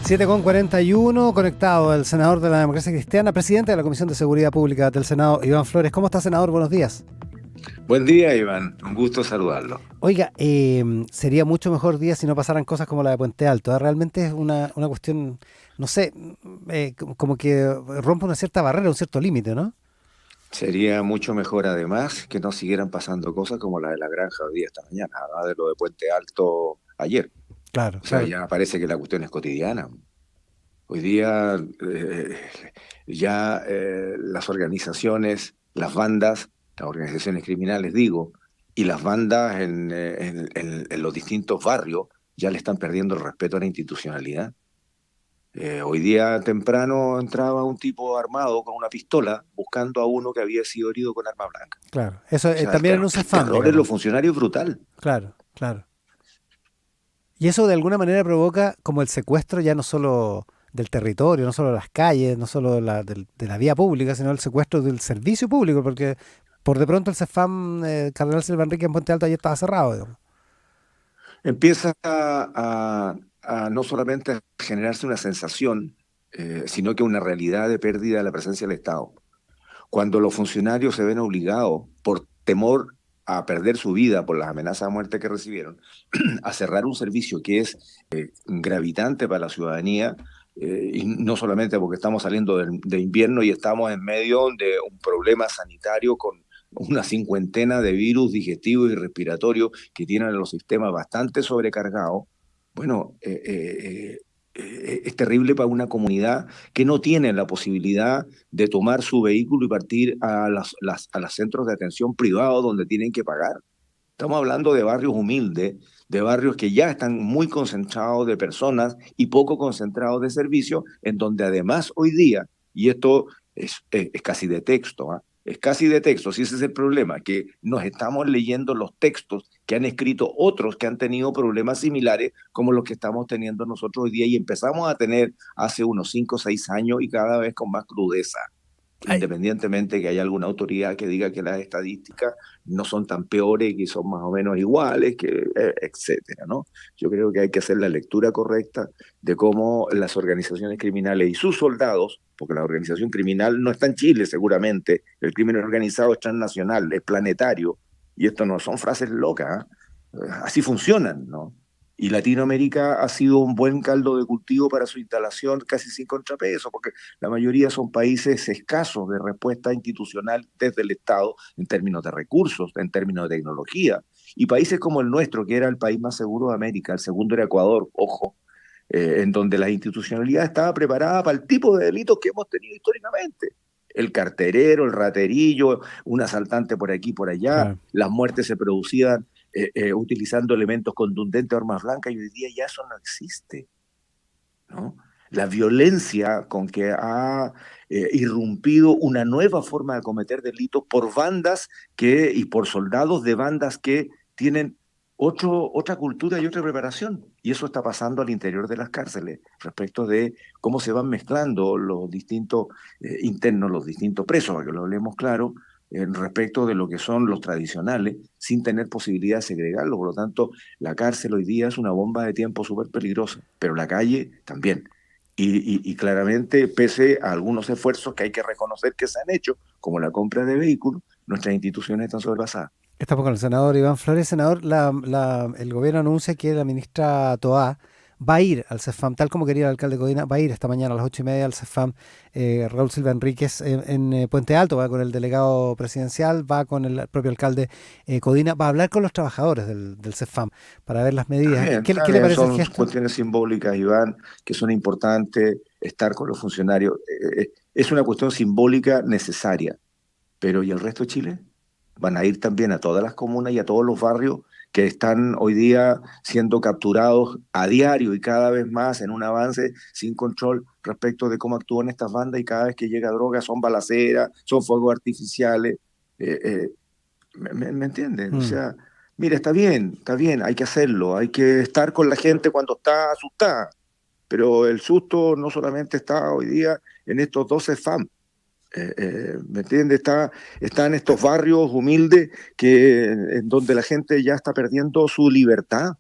7:41, conectado el senador de la Democracia Cristiana, presidente de la Comisión de Seguridad Pública del Senado, Iván Flores. ¿Cómo está, senador? Buenos días. Buen día, Iván. Un gusto saludarlo. Oiga, sería mucho mejor día si no pasaran cosas como la de Puente Alto. Realmente es una cuestión, no sé, como que rompe una cierta barrera, un cierto límite, ¿no? Sería mucho mejor, además, que no siguieran pasando cosas como la de la granja hoy día, esta mañana, además de lo de Puente Alto ayer. Claro, O sea, claro. ya parece que la cuestión es cotidiana. Hoy día las organizaciones, las organizaciones criminales, digo, y las bandas en los distintos barrios ya le están perdiendo el respeto a la institucionalidad. Hoy día temprano entraba un tipo armado con una pistola buscando a uno que había sido herido con arma blanca. Claro. Eso O sea, también en un el CEFAM, terror en los digamos. funcionarios es brutal. Claro, claro. Y eso de alguna manera provoca como el secuestro ya no solo del territorio, no solo de las calles, no solo de la vía pública, sino el secuestro del servicio público, porque por de pronto el CEFAM Cardenal Silva Enrique en Puente Alto ayer estaba cerrado, digamos. Empieza a no solamente a generarse una sensación, sino que una realidad de pérdida de la presencia del Estado. Cuando los funcionarios se ven obligados, por temor a perder su vida por las amenazas de muerte que recibieron, a cerrar un servicio que es gravitante para la ciudadanía, y no solamente porque estamos saliendo de invierno y estamos en medio de un problema sanitario con una cincuentena de virus digestivos y respiratorios que tienen los sistemas bastante sobrecargados. Bueno, es terrible para una comunidad que no tiene la posibilidad de tomar su vehículo y partir a los centros de atención privados donde tienen que pagar. Estamos hablando de barrios humildes, de barrios que ya están muy concentrados de personas y poco concentrados de servicios, en donde además hoy día, y esto es casi de texto, ¿ah? Es casi de texto, si ese es el problema, que nos estamos leyendo los textos que han escrito otros que han tenido problemas similares como los que estamos teniendo nosotros hoy día y empezamos a tener hace unos 5 o 6 años y cada vez con más crudeza, Ay, independientemente que haya alguna autoridad que diga que las estadísticas no son tan peores, que son más o menos iguales, etcétera, ¿no? Yo creo que hay que hacer la lectura correcta de cómo las organizaciones criminales y sus soldados, porque la organización criminal no está en Chile seguramente, el crimen organizado es transnacional, es planetario, y esto no son frases locas, ¿eh? Así funcionan, ¿no? Y Latinoamérica ha sido un buen caldo de cultivo para su instalación casi sin contrapeso, porque la mayoría son países escasos de respuesta institucional desde el Estado en términos de recursos, en términos de tecnología. Y países como el nuestro, que era el país más seguro de América, el segundo era Ecuador, ojo, en donde la institucionalidad estaba preparada para el tipo de delitos que hemos tenido históricamente. El carterero, el raterillo, un asaltante por aquí, por allá, claro. las muertes se producían utilizando elementos contundentes, armas blancas, y hoy día ya eso no existe, ¿no? La violencia con que ha irrumpido una nueva forma de cometer delitos por bandas y por soldados de bandas que tienen otra cultura y otra preparación. Y eso está pasando al interior de las cárceles respecto de cómo se van mezclando los distintos internos, los distintos presos, para que lo hablemos claro, respecto de lo que son los tradicionales, sin tener posibilidad de segregarlo. Por lo tanto, la cárcel hoy día es una bomba de tiempo súper peligrosa, pero la calle también. Y claramente, pese a algunos esfuerzos que hay que reconocer que se han hecho, como la compra de vehículos, nuestras instituciones están sobrepasadas. Estamos con el senador Iván Flores. Senador, el gobierno anuncia que la ministra Toá va a ir al CEFAM, tal como quería el alcalde Codina, va a ir esta mañana a las 8:30 al CEFAM Raúl Silva Enríquez en Puente Alto, va con el delegado presidencial, va con el propio alcalde Codina, va a hablar con los trabajadores del CEFAM para ver las medidas. ¿Qué Está le bien, parece el son gesto? cuestiones simbólicas, Iván, que son importantes estar con los funcionarios. Es una cuestión simbólica necesaria, pero ¿y el resto de Chile? Van a ir también a todas las comunas y a todos los barrios que están hoy día siendo capturados a diario y cada vez más en un avance sin control respecto de cómo actúan estas bandas y cada vez que llega droga son balaceras, son fuegos artificiales. Eh, eh, ¿Me entienden? O Mm. sea, mira, está bien, hay que hacerlo, hay que estar con la gente cuando está asustada, pero el susto no solamente está hoy día en estos 12 FAM, ¿me entiendes? Está en estos barrios humildes en donde la gente ya está perdiendo su libertad.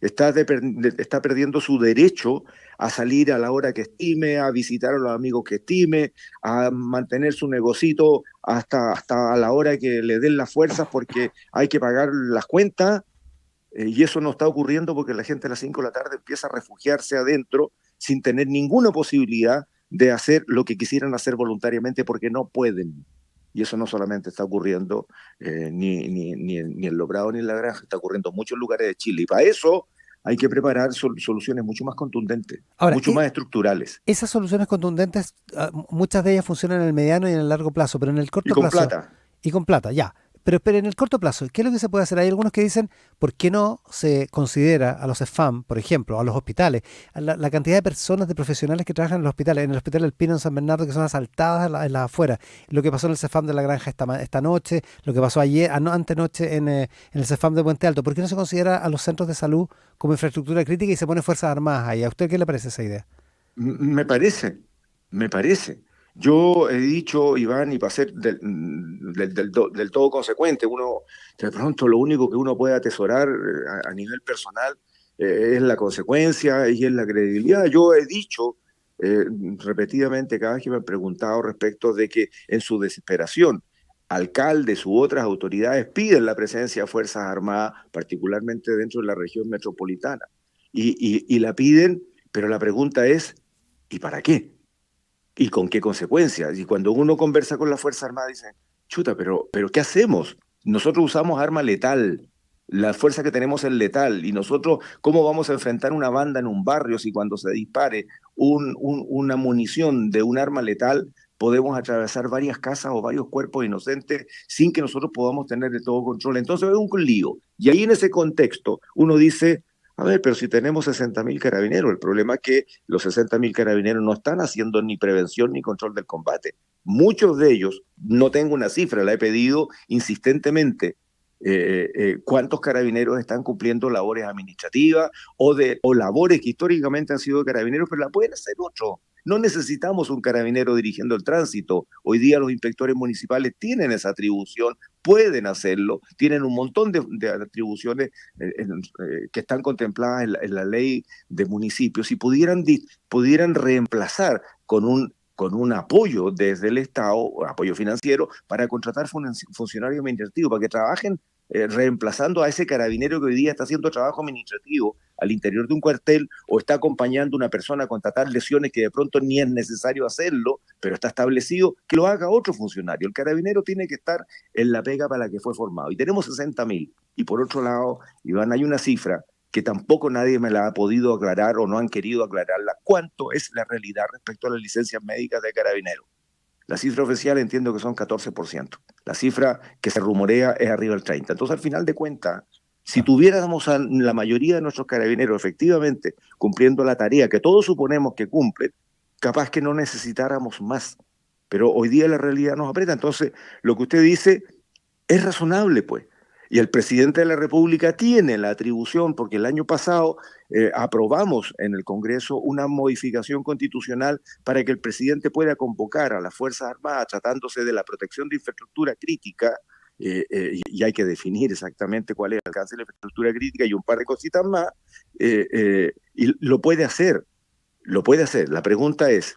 está perdiendo su derecho a salir a la hora que estime, a visitar a los amigos que estime, a mantener su negocito hasta la hora que le den las fuerzas porque hay que pagar las cuentas. Y eso no está ocurriendo porque la gente a las 5 de la tarde empieza a refugiarse adentro sin tener ninguna posibilidad de hacer lo que quisieran hacer voluntariamente porque no pueden. Y eso no solamente está ocurriendo ni en Lobrado ni en La Granja, está ocurriendo en muchos lugares de Chile. Y para eso hay que preparar soluciones mucho más contundentes, Ahora, mucho más estructurales. esas soluciones contundentes, muchas de ellas funcionan en el mediano y en el largo plazo, pero en el Y corto con plazo, plata. y con plata, ya. Pero en el corto plazo, ¿qué es lo que se puede hacer? Hay algunos que dicen, ¿por qué no se considera a los SFAM, por ejemplo, a los hospitales, a la cantidad de personas, de profesionales que trabajan en el Hospital del Pino en San Bernardo, que son asaltadas en las afueras? Lo que pasó en el CEFAM de La Granja esta noche, lo que pasó ayer, antenoche en el CEFAM de Puente Alto. ¿Por qué no se considera a los centros de salud como infraestructura crítica y se pone Fuerzas Armadas ahí? ¿A usted qué le parece esa idea? Me parece, me parece. Yo he dicho, Iván, y para ser del todo consecuente, uno, de pronto lo único que uno puede atesorar a nivel personal es la consecuencia y es la credibilidad. Yo he dicho eh, repetidamente cada vez que me han preguntado respecto de que en su desesperación, alcaldes u otras autoridades piden la presencia de Fuerzas Armadas, particularmente dentro de la región metropolitana, y la piden, pero la pregunta es, ¿y para qué? ¿Y con qué consecuencias? Y cuando uno conversa con la Fuerza Armada, dicen, chuta, pero ¿qué hacemos? Nosotros usamos arma letal, la fuerza que tenemos es letal, y nosotros, ¿cómo vamos a enfrentar una banda en un barrio si cuando se dispare una munición de un arma letal podemos atravesar varias casas o varios cuerpos inocentes sin que nosotros podamos tener de todo control? Entonces es un lío. Y ahí en ese contexto uno dice, a ver, pero si tenemos 60.000 carabineros, el problema es que los 60.000 carabineros no están haciendo ni prevención ni control del combate. Muchos de ellos, no tengo una cifra, la he pedido insistentemente, cuántos carabineros están cumpliendo labores administrativas o labores que históricamente han sido de carabineros, pero la pueden hacer otros. No necesitamos un carabinero dirigiendo el tránsito. Hoy día los inspectores municipales tienen esa atribución, pueden hacerlo, tienen un montón de atribuciones que están contempladas en la ley de municipios y pudieran reemplazar con un apoyo desde el Estado, apoyo financiero, para contratar funcionarios administrativos, para que trabajen reemplazando a ese carabinero que hoy día está haciendo trabajo administrativo al interior de un cuartel o está acompañando a una persona a contratar lesiones que de pronto ni es necesario hacerlo, pero está establecido que lo haga otro funcionario. El carabinero tiene que estar en la pega para la que fue formado. Y tenemos 60.000. Y por otro lado, Iván, hay una cifra que tampoco nadie me la ha podido aclarar o no han querido aclararla. ¿Cuánto es la realidad respecto a las licencias médicas de carabineros? La cifra oficial entiendo que son 14%. La cifra que se rumorea es arriba del 30%. Entonces, al final de cuentas, si Claro. tuviéramos a la mayoría de nuestros carabineros efectivamente cumpliendo la tarea que todos suponemos que cumplen, capaz que no necesitáramos más. Pero hoy día la realidad nos aprieta. Entonces, lo que usted dice es razonable, pues. Y el presidente de la República tiene la atribución, porque el año pasado aprobamos en el Congreso una modificación constitucional para que el presidente pueda convocar a las Fuerzas Armadas tratándose de la protección de infraestructura crítica, y hay que definir exactamente cuál es el alcance de la infraestructura crítica y un par de cositas más, y lo puede hacer, lo puede hacer. La pregunta es,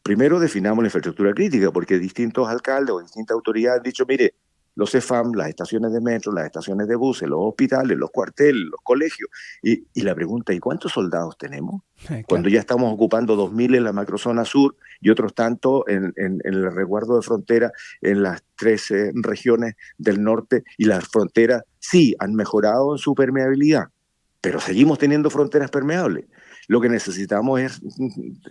primero definamos la infraestructura crítica, porque distintos alcaldes o distintas autoridades han dicho, mire, los CEFAM, las estaciones de metro, las estaciones de buses, los hospitales, los cuarteles, los colegios. Y la pregunta, ¿y cuántos soldados tenemos? Cuando Claro. ya estamos ocupando 2.000 en la macrozona sur y otros tantos en el resguardo de frontera en las 13 regiones del norte, y las fronteras sí han mejorado en su permeabilidad, pero seguimos teniendo fronteras permeables. Lo que necesitamos es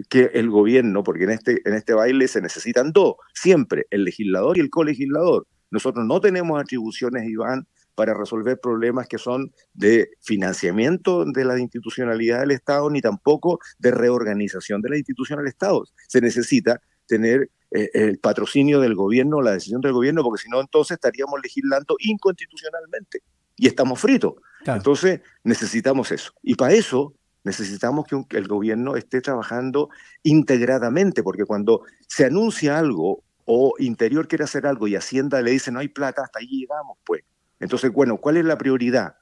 que el gobierno, porque en este baile se necesitan dos, siempre, el legislador y el colegislador. Nosotros no tenemos atribuciones, Iván, para resolver problemas que son de financiamiento de la institucionalidad del Estado, ni tampoco de reorganización de la institución del Estado. Se necesita tener el patrocinio del gobierno, la decisión del gobierno, porque si no, entonces estaríamos legislando inconstitucionalmente y estamos fritos. Claro. Entonces, necesitamos eso. Y para eso necesitamos que el gobierno esté trabajando integradamente, porque cuando se anuncia algo o Interior quiere hacer algo y Hacienda le dice no hay plata, hasta ahí llegamos, pues. Entonces, bueno, ¿cuál es la prioridad?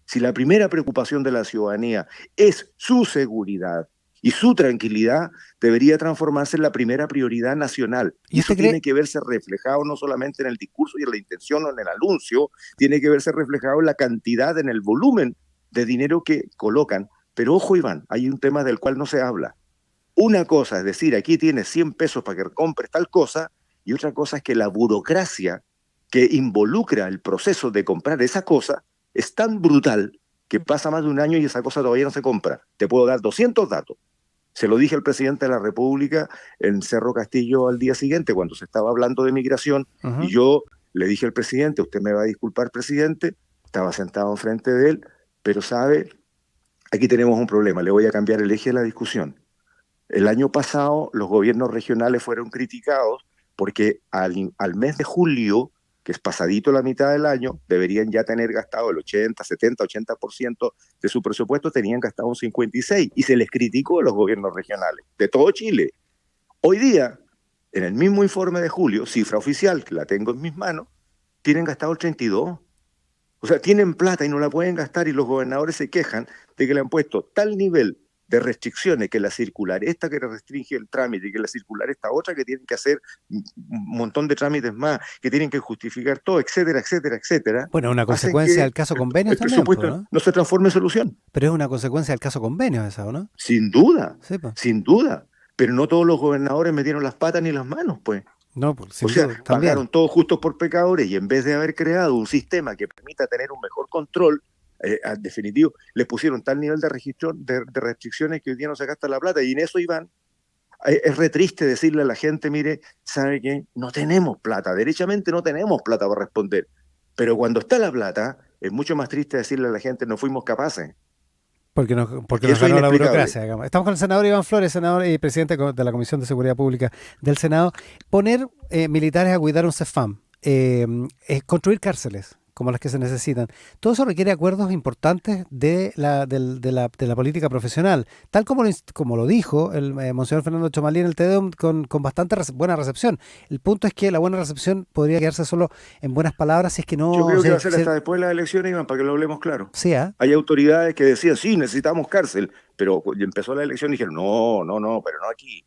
Si la primera preocupación de la ciudadanía es su seguridad y su tranquilidad, debería transformarse en la primera prioridad nacional. ¿Y Y eso usted cree? tiene que verse reflejado no solamente en el discurso y en la intención o en el anuncio, tiene que verse reflejado en la cantidad, en el volumen de dinero que colocan. Pero ojo, Iván, hay un tema del cual no se habla. Una cosa es decir, aquí tienes 100 pesos para que compres tal cosa, y otra cosa es que la burocracia que involucra el proceso de comprar esa cosa es tan brutal que pasa más de un año y esa cosa todavía no se compra. Te puedo dar 200 datos. Se lo dije al presidente de la República en Cerro Castillo al día siguiente, cuando se estaba hablando de migración, y Ujú. yo le dije al presidente, usted me va a disculpar, presidente, estaba sentado enfrente de él, pero sabe, aquí tenemos un problema, le voy a cambiar el eje de la discusión. El año pasado los gobiernos regionales fueron criticados porque al mes de julio, que es pasadito la mitad del año, deberían ya tener gastado el 80, 70, 80% de su presupuesto, tenían gastado un 56% y se les criticó a los gobiernos regionales de todo Chile. Hoy día, en el mismo informe de julio, cifra oficial, que la tengo en mis manos, tienen gastado el 32%. O sea, tienen plata y no la pueden gastar y los gobernadores se quejan de que le han puesto tal nivel de restricciones que la circular esta que restringe el trámite y que la circular esta otra que tienen que hacer un montón de trámites más, que tienen que justificar todo, etcétera, etcétera, etcétera, Bueno, una hacen consecuencia que del caso convenios el también, pues, presupuesto ¿no? no se transforme en solución. Pero es una consecuencia del caso convenios esa, ¿o no? Sin duda, Sí, pues. sin duda. Pero no todos los gobernadores metieron las patas ni las manos, pues. No, pues, O sin sea, duda, también. pagaron todos justos por pecadores y en vez de haber creado un sistema que permita tener un mejor control, definitivo, les pusieron tal nivel de, de restricciones que hoy día no se gasta la plata. Y en eso, Iván, es re triste decirle a la gente, mire, ¿sabe qué? No tenemos plata, derechamente no tenemos plata para responder. Pero cuando está la plata, es mucho más triste decirle a la gente, no fuimos capaces, Porque porque nos eso es ganó la inexplicable. burocracia, digamos. Estamos con el senador Iván Flores, senador y presidente de la Comisión de Seguridad Pública del Senado. Poner militares a cuidar un CEFAM, construir cárceles como las que se necesitan. Todo eso requiere acuerdos importantes de la política profesional, tal como como lo dijo el monseñor Fernando Chomalí en el TEDEUM con bastante buena recepción. El punto es que la buena recepción podría quedarse solo en buenas palabras si es que Yo no creo que va a ser hasta después de las elecciones, Iván, para que lo hablemos claro. sea. Hay autoridades que decían, sí, necesitamos cárcel, pero empezó la elección y dijeron, no, no, no, pero no aquí.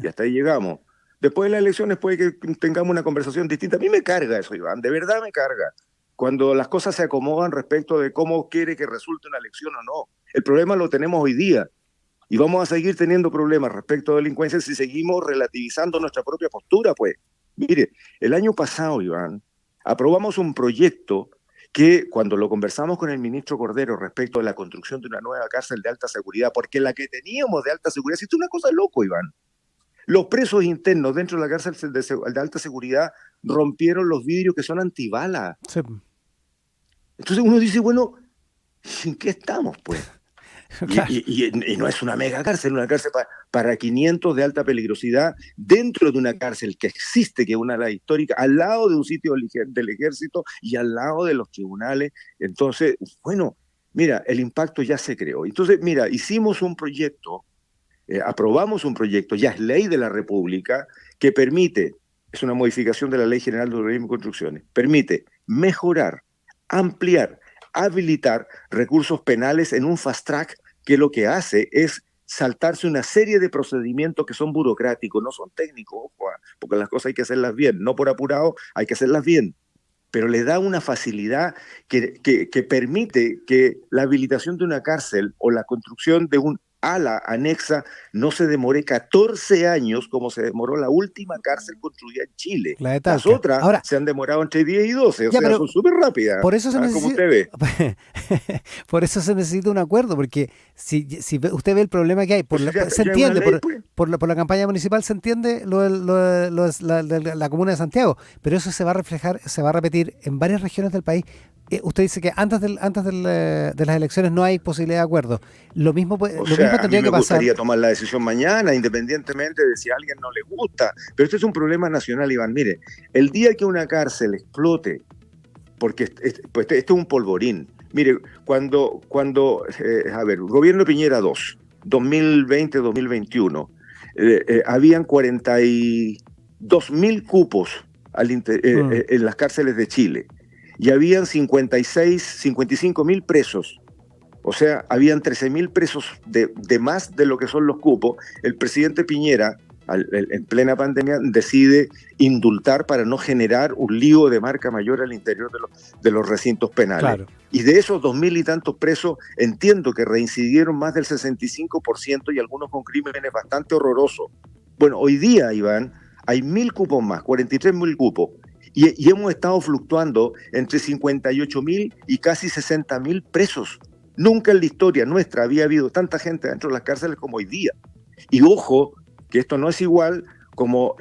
Y hasta ahí llegamos. Después de las elecciones puede que tengamos una conversación distinta. A mí me carga eso, Iván, de verdad me carga. Cuando las cosas se acomodan respecto de cómo quiere que resulte una elección o no. El problema lo tenemos hoy día y vamos a seguir teniendo problemas respecto a delincuencia si seguimos relativizando nuestra propia postura, pues. Mire, el año pasado, Iván, aprobamos un proyecto que cuando lo conversamos con el ministro Cordero respecto de la construcción de una nueva cárcel de alta seguridad, porque la que teníamos de alta seguridad, si es una cosa loco, Iván, los presos internos dentro de la cárcel de alta seguridad rompieron los vidrios que son antibalas. Sí. Entonces uno dice, bueno, ¿en qué estamos, pues? Claro. Y no es una mega cárcel, una cárcel para 500 de alta peligrosidad dentro de una cárcel que existe, que es una de las históricas, al lado de un sitio del ejército y al lado de los tribunales. Entonces, bueno, mira, el impacto ya se creó. Entonces, mira, hicimos un proyecto, aprobamos un proyecto, ya es ley de la República, que permite, es una modificación de la Ley General de Urbanismo y Construcciones, permite mejorar, ampliar, habilitar recursos penales en un fast track que lo que hace es saltarse una serie de procedimientos que son burocráticos, no son técnicos, ojo, porque las cosas hay que hacerlas bien, no por apurado, hay que hacerlas bien, pero le da una facilidad que permite que la habilitación de una cárcel o la construcción de un ala anexa no se demore 14 años como se demoró la última cárcel construida en Chile. La de Las Talca. otras Ahora, se han demorado entre 10 y 12, o ya, sea, pero son súper rápidas, por eso se como necesita, usted ve. por eso se necesita un acuerdo, porque usted ve el problema que hay, Pues se ya hay una entiende, ley, pues. por la campaña municipal se entiende de la comuna de Santiago, pero eso se va a reflejar, se va a repetir en varias regiones del país. Usted dice que de las elecciones no hay posibilidad de acuerdo. O Lo mismo sea, a mí tendría me que pasar. gustaría tomar la decisión mañana, independientemente de si a alguien no le gusta. Pero este es un problema nacional, Iván. Mire, el día que una cárcel explote, porque pues este es un polvorín. Mire, a ver, gobierno Piñera 2, 2020-2021, habían 42.000 cupos Mm. en las cárceles de Chile. y habían 55.000 presos. O sea, habían 13.000 presos de más de lo que son los cupos. El presidente Piñera, en plena pandemia, decide indultar para no generar un lío de marca mayor al interior de los recintos penales. Claro. Y de esos 2.000 y tantos presos, entiendo que reincidieron más del 65% y algunos con crímenes bastante horrorosos. Bueno, hoy día, Iván, hay 1.000 cupos más, 43.000 cupos. Y hemos estado fluctuando entre 58.000 y casi 60.000 presos. Nunca en la historia nuestra había habido tanta gente dentro de las cárceles como hoy día. Y ojo, que esto no es igual como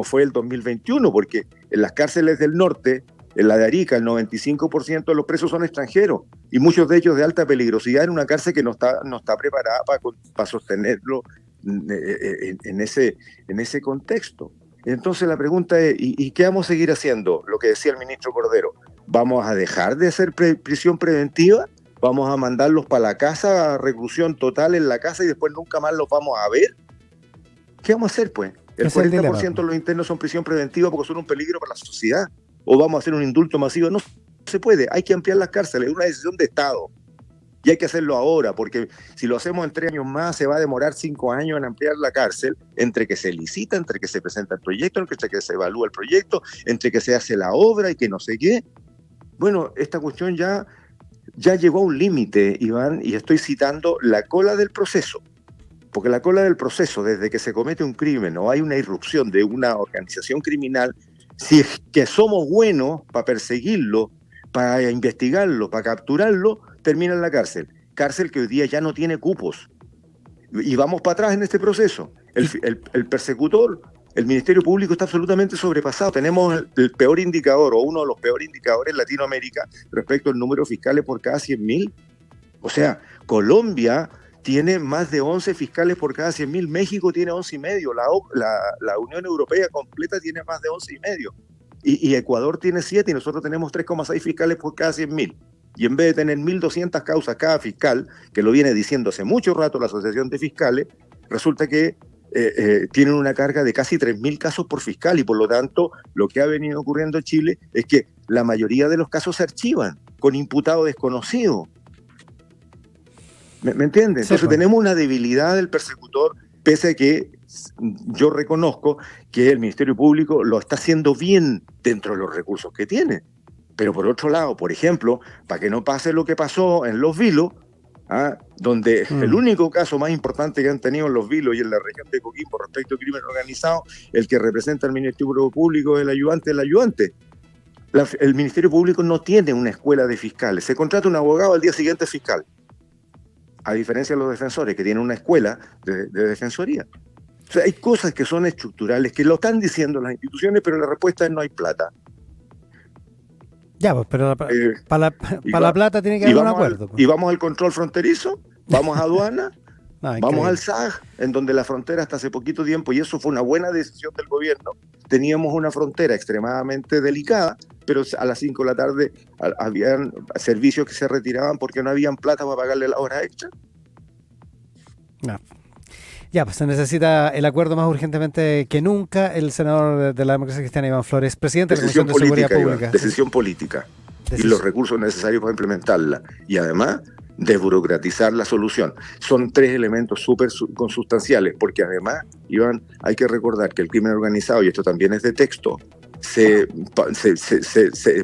fue el 2021, porque en las cárceles del norte, en la de Arica, el 95% de los presos son extranjeros, y muchos de ellos de alta peligrosidad en una cárcel que no está preparada para sostenerlo en ese contexto. Entonces la pregunta es, ¿y qué vamos a seguir haciendo? Lo que decía el ministro Cordero, ¿vamos a dejar de hacer prisión preventiva? ¿Vamos a mandarlos para la casa, a reclusión total en la casa y después nunca más los vamos a ver? ¿Qué vamos a hacer, pues? El 40% de los internos son prisión preventiva porque son un peligro para la sociedad. ¿O vamos a hacer un indulto masivo? No se puede, hay que ampliar las cárceles, es una decisión de Estado. Y hay que hacerlo ahora, porque si lo hacemos en 3 años más, se va a demorar 5 años en ampliar la cárcel, entre que se licita, entre que se presenta el proyecto, entre que se evalúa el proyecto, entre que se hace la obra y que no sé qué. Bueno, esta cuestión ya llegó a un límite, Iván, y estoy citando la cola del proceso. Porque la cola del proceso, desde que se comete un crimen o hay una irrupción de una organización criminal, si es que somos buenos para perseguirlo, para investigarlo, para capturarlo, termina en la cárcel. Cárcel que hoy día ya no tiene cupos. Y vamos para atrás en este proceso. El persecutor, el Ministerio Público está absolutamente sobrepasado. Tenemos el peor indicador, o uno de los peores indicadores en Latinoamérica respecto al número de fiscales por cada 100.000. O sea, Colombia tiene más de 11 fiscales por cada 100.000. México tiene 11,5. La Unión Europea completa tiene más de 11,5. Y Ecuador tiene 7 y nosotros tenemos 3,6 fiscales por cada 100.000. Y en vez de tener 1.200 causas cada fiscal, que lo viene diciendo hace mucho rato la Asociación de Fiscales, resulta que tienen una carga de casi 3.000 casos por fiscal y por lo tanto lo que ha venido ocurriendo en Chile es que la mayoría de los casos se archivan con imputado desconocido. ¿Me entiendes? Entonces tenemos una debilidad del persecutor, pese a que yo reconozco que el Ministerio Público lo está haciendo bien dentro de los recursos que tiene. Pero por otro lado, por ejemplo, para que no pase lo que pasó en Los Vilos, donde el único caso más importante que han tenido en Los Vilos y en la región de Coquimbo respecto al crimen organizado, el que representa al Ministerio Público es el ayudante del ayudante. El Ministerio Público no tiene una escuela de fiscales. Se contrata un abogado, al día siguiente es fiscal. A diferencia de los defensores, que tienen una escuela de defensoría. O sea, hay cosas que son estructurales, que lo están diciendo las instituciones, pero la respuesta es no hay plata. Ya, pues, pero para la plata tiene que haber un acuerdo. Y vamos al control fronterizo, vamos a aduana, vamos al SAG, en donde la frontera hasta hace poquito tiempo, y eso fue una buena decisión del gobierno, teníamos una frontera extremadamente delicada, pero a las 5 de la tarde habían servicios que se retiraban porque no habían plata para pagarle la hora extra. No. Ya, pues se necesita el acuerdo más urgentemente que nunca. El senador de la Democracia Cristiana, Iván Flores, presidente de la Comisión de Seguridad Pública. Decisión política. Y los recursos necesarios para implementarla. Y además, desburocratizar la solución. Son 3 elementos súper consustanciales, porque además, Iván, hay que recordar que el crimen organizado, y esto también es de texto, se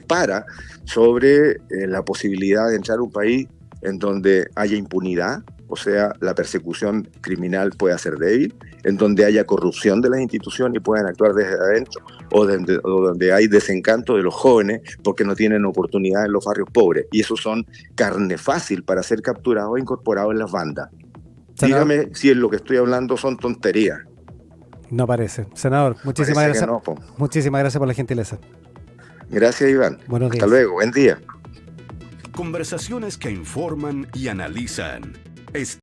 para sobre la posibilidad de entrar a un país en donde haya impunidad, o sea, la persecución criminal pueda ser débil, en donde haya corrupción de las instituciones y puedan actuar desde adentro, o donde hay desencanto de los jóvenes porque no tienen oportunidad en los barrios pobres. Y esos son carne fácil para ser capturados e incorporados en las bandas. Senador, dígame si en lo que estoy hablando son tonterías. No parece. Senador, muchísimas gracias. No, muchísimas gracias por la gentileza. Gracias, Iván. Buenos días. Hasta luego. Buen día. Conversaciones que informan y analizan.